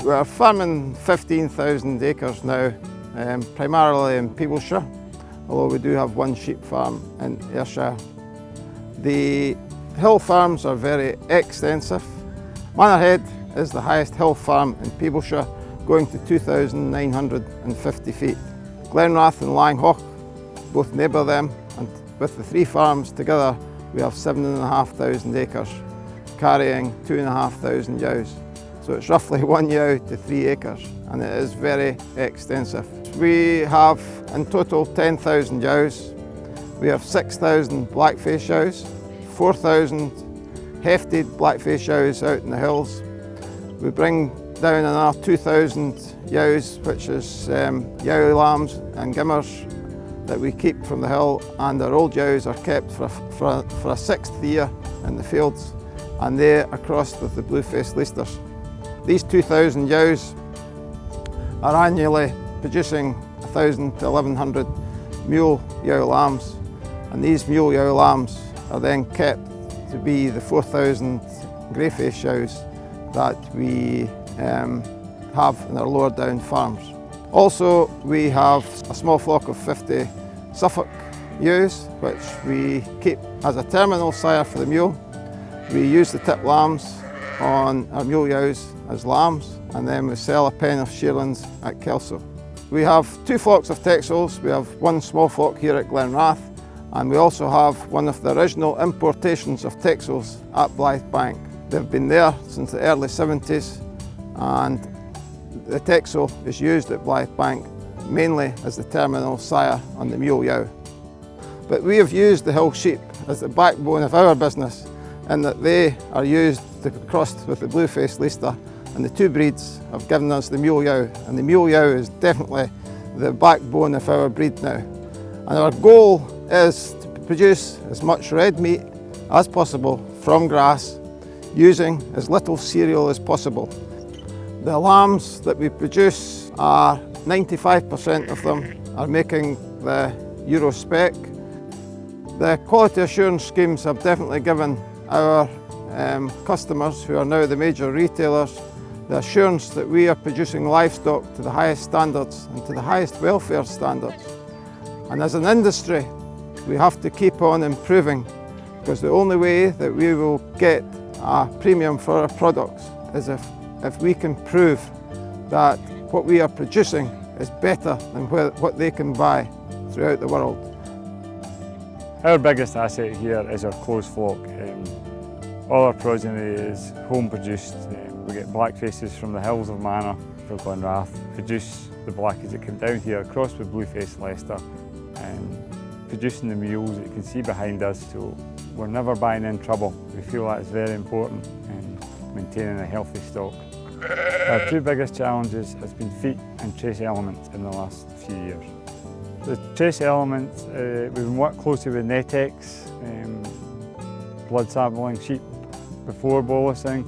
We're farming 15,000 acres now, primarily in Peebleshire, although we do have one sheep farm in Ayrshire. The hill farms are very extensive. Manorhead is the highest hill farm in Peebleshire, going to 2,950 feet. Glenrath and Langhawk both neighbour them, and with the three farms together we have 7,500 acres, carrying 2,500 ewes. So it's roughly 1 ewe to 3 acres, and it is very extensive. We have in total 10,000 ewes. We have 6,000 blackface ewes, 4,000 hefted blackface ewes out in the hills. We bring down another 2,000 ewes, which is ewe lambs and gimmers that we keep from the hill, and our old ewes are kept for a sixth year in the fields, and they are crossed with the blue-faced Leicesters. These 2,000 ewes are annually producing 1,000 to 1,100 mule ewe lambs, and these mule ewe lambs are then kept to be the 4,000 greyface ewes that we have in our lower down farms. Also, we have a small flock of 50 Suffolk ewes, which we keep as a terminal sire for the mule. We use the tip lambs on our mule ewes as lambs, and then we sell a pen of shearlings at Kelso. We have 2 flocks of Texels. We have 1 small flock here at Glenrath, and we also have one of the original importations of Texels at Blythebank. They've been there since the early 70s, and the Texel is used at Blythebank mainly as the terminal sire on the mule ewe. But we have used the hill sheep as the backbone of our business, in that they are used to cross with the blue-faced Leicester, and the 2 breeds have given us the mule ewe, and the mule ewe is definitely the backbone of our breed now. And our goal is to produce as much red meat as possible from grass, using as little cereal as possible. The lambs that we produce are 95% of them are making the Euro spec. The quality assurance schemes have definitely given our customers, who are now the major retailers, the assurance that we are producing livestock to the highest standards and to the highest welfare standards. And as an industry, we have to keep on improving, because the only way that we will get a premium for our products is if we can prove that what we are producing is better than what they can buy throughout the world. Our biggest asset here is our closed flock. All our progeny is home produced. We get black faces from the hills of Manor for Glenrath, produce the blackies that come down here, crossed with blue-faced Leicester, and producing the mules that you can see behind us, so we're never buying in trouble. We feel that is very important in maintaining a healthy stock. Our 2 biggest challenges has been feet and trace elements in the last few years. The trace elements, we've been working closely with NetX, blood sampling sheep before bolusing,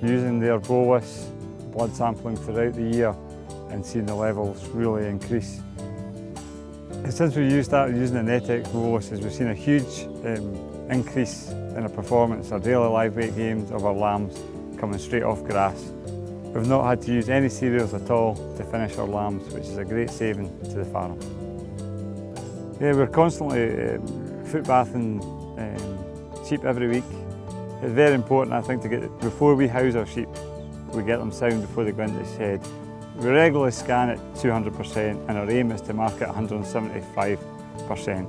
using their bolus, blood sampling throughout the year, and seeing the levels really increase. Since we started using the NetX boluses, we've seen a huge increase in our performance, our daily live weight gains of our lambs coming straight off grass. We've not had to use any cereals at all to finish our lambs, which is a great saving to the farm. Yeah, we're constantly foot bathing sheep every week. It's very important, I think, to get before we house our sheep, we get them sound before they go into the shed. We regularly scan at 200%, and our aim is to mark at 175%.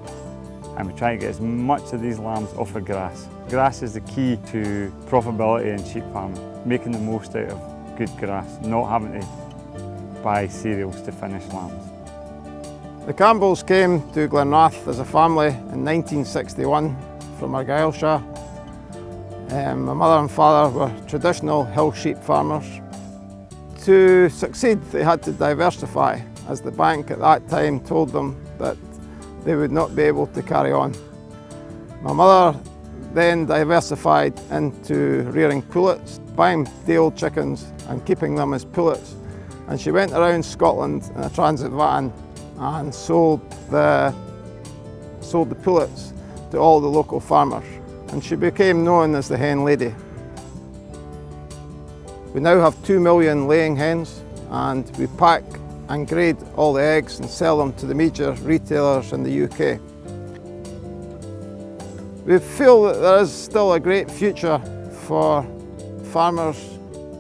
And we try to get as much of these lambs off of grass. Grass is the key to profitability in sheep farming, making the most out of good grass, not having to buy cereals to finish lambs. The Campbells came to Glenrath as a family in 1961 from Argyllshire. My mother and father were traditional hill sheep farmers. To succeed, they had to diversify, as the bank at that time told them that they would not be able to carry on. My mother then diversified into rearing pullets, buying day-old chickens and keeping them as pullets. And she went around Scotland in a transit van and sold the pullets to all the local farmers. And she became known as the hen lady. We now have 2 million laying hens, and we pack and grade all the eggs and sell them to the major retailers in the UK. We feel that there is still a great future for farmers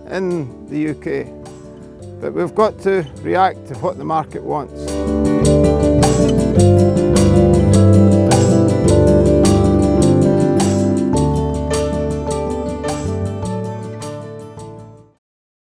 in the UK, but we've got to react to what the market wants.